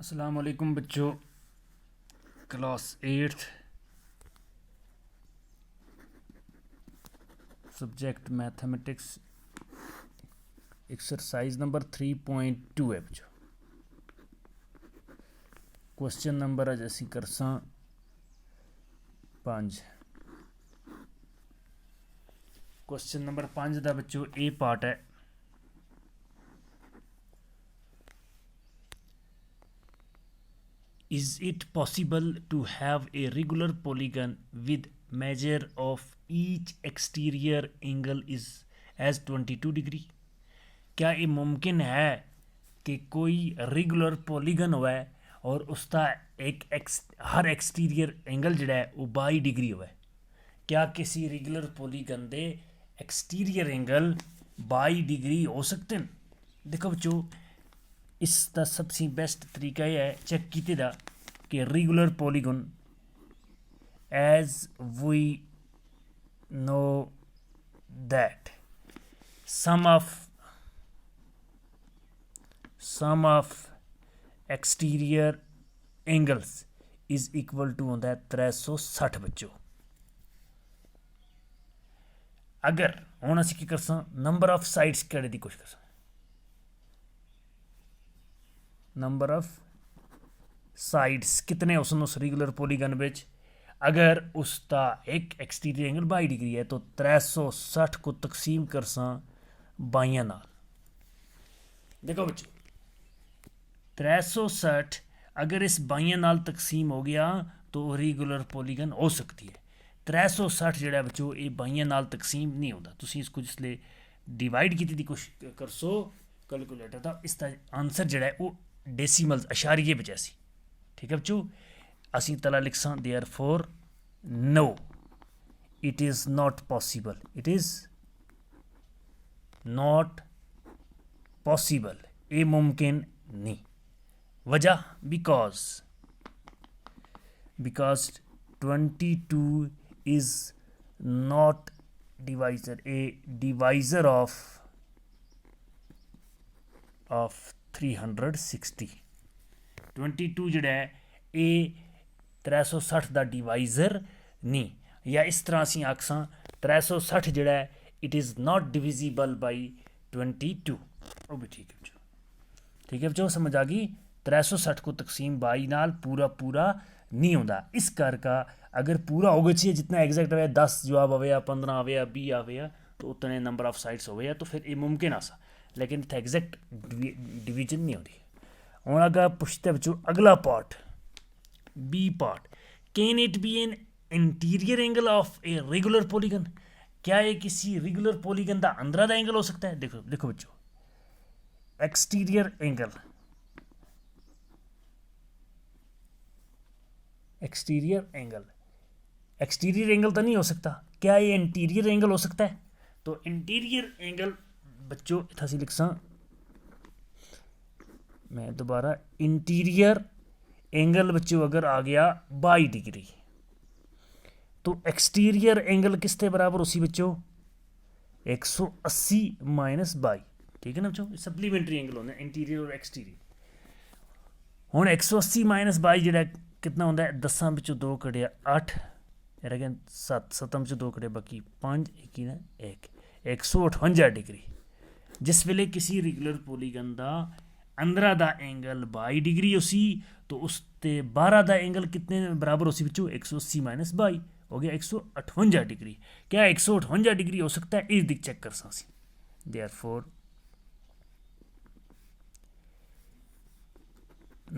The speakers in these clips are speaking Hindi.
अस्सलाम वालेकुम बच्चों, class 8th subject mathematics exercise number 3.2 है बच्चों। क्वेश्चन नंबर अज असी करसा 5। क्वेश्चन नंबर 5 का बच्चों ये पार्ट है। Is it possible to have a regular polygon with measure of each exterior angle is as 22 degree? क्या ये मुमकिन है कि कोई रेगुलर पॉलीगन हुआ है और उसका हर एक्सटीरियर एंगल जड़ा है वो 22 डिग्री हुआ है? क्या किसी रेगुलर पॉलीगन दे एक्सटीरियर एंगल 22 डिग्री हो सकते हैं? देखो बच्चों, इसका सबसे बेस्ट तरीका यह है चेक कीते दा कि regular polygon as we know that sum of exterior angles is equal to होता है 360 बच्चों। अगर हूँ असी की कर नंबर ऑफ साइड्स कड़े की कोशिश कर नंबर ऑफ साइड्स कितने उस रेगुलर पॉलीगन विच अगर उसका एक एक्सटीरियर एंगल 22 डिग्री है तो 360 को तकसीम कर बाइया नाल। देखो बच्चों, 360 अगर इस बाइया नाल तकसीम हो गया तो रेगुलर पॉलीगन हो सकती है। 360 जोड़ा बच्चों ये बाइया नाल तकसीम नहीं होता। तुम इसको जिसले डिवाइड की कोशिश कर सो कैलकुलेटर का, इसका आंसर जोड़ा है वो डेसीमल्स अशारिये बच ऐसी। ठीक है बच्चों, असी तला लिखसा therefore no it is not possible, it is not possible, ये मुमकिन नहीं। वजह because 22 is not divisor, a divisor of 360। 22 जोड़ा है ये 360 का डिवाइजर नहीं, या इस तरह असी आखसा 360 जोड़ा है it is not divisible by 22। वो भी ठीक है बच्चों। ठीक है बच्चों, समझ आ गई। 360 को तकसीम 22 नाल पूरा पूरा नहीं होता। इस करके अगर पूरा होगा चाहिए जितना एग्जैक्ट आया 10 जवाब आवे या 15 आवे या 20 आवे या तो उतने नंबर ऑफ साइड्स हो गया तो फिर ये मुमकिन आसा, लेकिन इतना एग्जैक्ट डिवीजन नहीं होती। हूँ अगर पूछते बच्चों अगला part B part, can it be an interior angle of a regular polygon? क्या ये किसी रेगुलर पॉलीगन का अंदर का एंगल हो सकता है? देखो देखो बच्चों, एक्सटीरियर एंगल, एक्सटीरियर एंगल तो नहीं हो सकता। क्या ये इंटीरियर एंगल हो सकता है? तो इंटीरियर एंगल बच्चों इतना सी लिखसा मैं दोबारा, इंटीरियर एंगल बच्चों अगर आ गया 22 डिग्री तो एक्सटीरियर एंगल किसके बराबर उसी बच्चों 180 माइनस 22। ठीक है ना बच्चों, सप्लीमेंट्री एंगल होने इंटीरियर और एक्सटीरियर। हूँ 180 माइनस 22 जोड़ा कितना होता है 10 बच्चों 2 कड़िया 8 यार अगेन 7 7 2 कड़िया बाकी 5 1 158 डिग्री। जिस वेले किसी रेगुलर पॉलीगन का अंदर का एंगल 22 डिग्री उसी तो उसते 12 का एंगल कितने बराबर उसी बच्चों 180 माइनस 22 हो गया 158 डिग्री। क्या 158 डिग्री हो सकता है? इस दिख चेक कर see therefore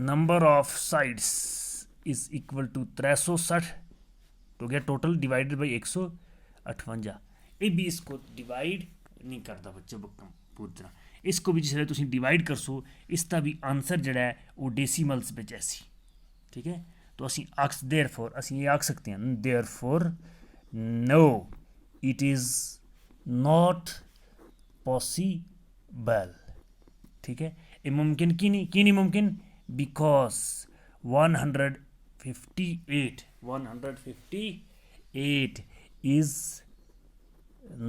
number of sides is equal to 360 तो गया टोटल डिवाइडेड बाई 158। ये भी इसको डिवाइड नहीं करता बच्चों पूरी तरह, इसको भी जिससे तुम डिवाइड कर सो इसका भी आंसर जड़ा है वो डेसीमल्स में ऐसी। ठीक है, तो असी देयरफॉर असी ये आख सकते हैं therefore no it is not possible. ठीक है, ये मुमकिन की नहीं मुमकिन because 158 is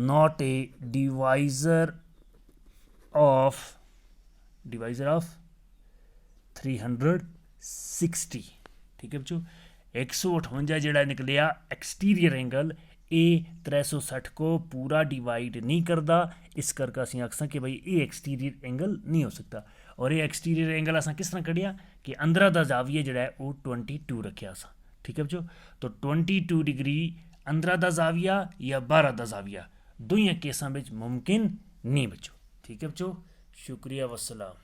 not a divisor of 360 60। ठीक है बच्चों, 158 ਜਿਹੜਾ ਨਿਕਲਿਆ एक्सटीरियर एंगल, ਇਹ 360 को पूरा डिवाइड नहीं करता, इस करके ਅਸੀਂ ਆਖਸਾਂ कि भाई ये एक्सटीरियर एंगल नहीं हो सकता। और ये एक्सटीरियर एंगल असां किस तरह कढ़िया कि अंदरा दा जाविया ਜਿਹੜਾ है वो 22 रखिया असां। ठीक है बच्चों, तो 22 डिग्री अंदरा दा जाविया या 12 दा जाविया दोनों केसां ਵਿੱਚ मुमकिन नहीं बच्चों। ठीक है बच्चों, शुक्रिया वस्सलाम।